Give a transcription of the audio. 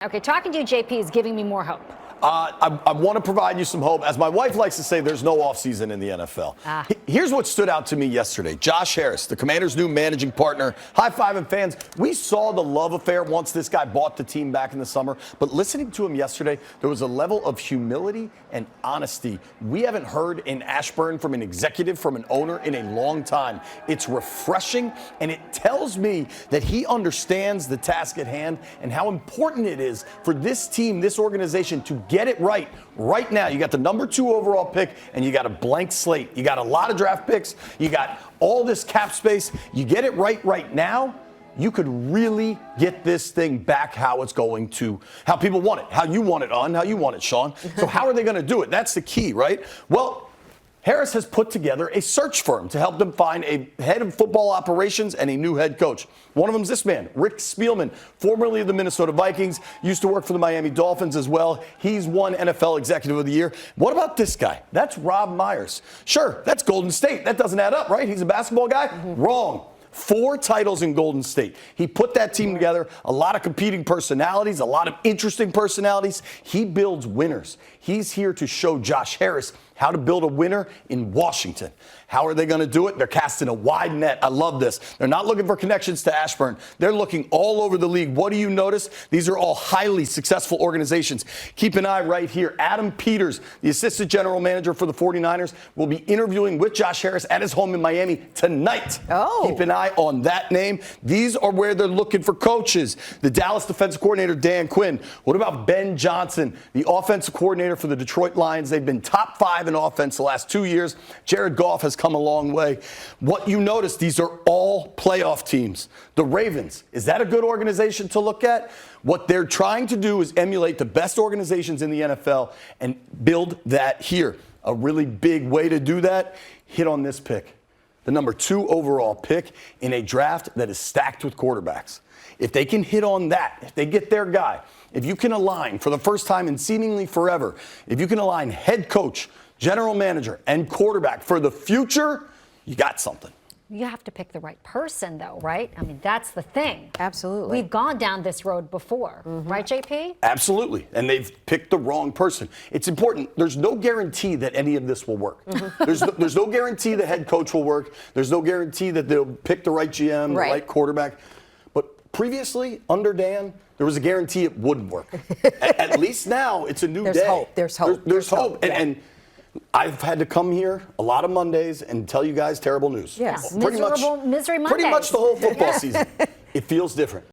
Okay, talking to you, JP, is giving me more hope. I want to provide you some hope. As my wife likes to say, there's no offseason in the NFL. Here's what stood out to me yesterday. Josh Harris, the Commanders' new managing partner. High-fiving fans. We saw the love affair once this guy bought the team back in the summer. But listening to him yesterday, there was a level of humility and honesty we haven't heard in Ashburn from an executive, from an owner in a long time. It's refreshing, and it tells me that he understands the task at hand and how important it is for this team, this organization, to get it right now. You got the number 2 overall pick, and you got a blank slate. You got a lot of draft picks. You got all this cap space. You get it right now, you could really get this thing back how it's going to, how people want it, how you want it, how you want it, Sean. So how are they going to do it? That's the key, right? Well, Harris has put together a search firm to help them find a head of football operations and a new head coach. One of them is this man, Rick Spielman, formerly of the Minnesota Vikings, used to work for the Miami Dolphins as well. He's won NFL Executive of the Year. What about this guy? That's Rob Myers. Sure, that's Golden State. That doesn't add up, right? He's a basketball guy? Wrong. 4 titles in Golden State. He put that team together, a lot of competing personalities, a lot of interesting personalities. He builds winners. He's here to show Josh Harris how to build a winner in Washington. How are they going to do it? They're casting a wide net. I love this. They're not looking for connections to Ashburn. They're looking all over the league. What do you notice? These are all highly successful organizations. Keep an eye right here. Adam Peters, the assistant general manager for the 49ers, will be interviewing with Josh Harris at his home in Miami tonight. Oh. Keep an eye on that name. These are where they're looking for coaches. The Dallas defensive coordinator, Dan Quinn. What about Ben Johnson, the offensive coordinator for the Detroit Lions? They've been top 5 in offense the last 2 years. Jared Goff has come a long way. What you notice, these are all playoff teams. The Ravens, is that a good organization to look at? What they're trying to do is emulate the best organizations in the NFL and build that here. A really big way to do that, hit on this pick. The number 2 overall pick in a draft that is stacked with quarterbacks. If they can hit on that, if they get their guy, if you can align for the first time in seemingly forever, if you can align head coach, general manager, and quarterback for the future, you got something. You have to pick the right person, though, right? I mean, that's the thing. Absolutely. We've gone down this road before, right, JP? Absolutely. And they've picked the wrong person. It's important. There's no guarantee that any of this will work. There's no guarantee the head coach will work. There's no guarantee that they'll pick the right GM, the right quarterback. But previously, under Dan, there was a guarantee it wouldn't work. At least now, it's a new day. Hope. There's hope. There's hope. And I've had to come here a lot of Mondays and tell you guys terrible news. Yes. Misery Mondays. Pretty much the whole football season. It feels different.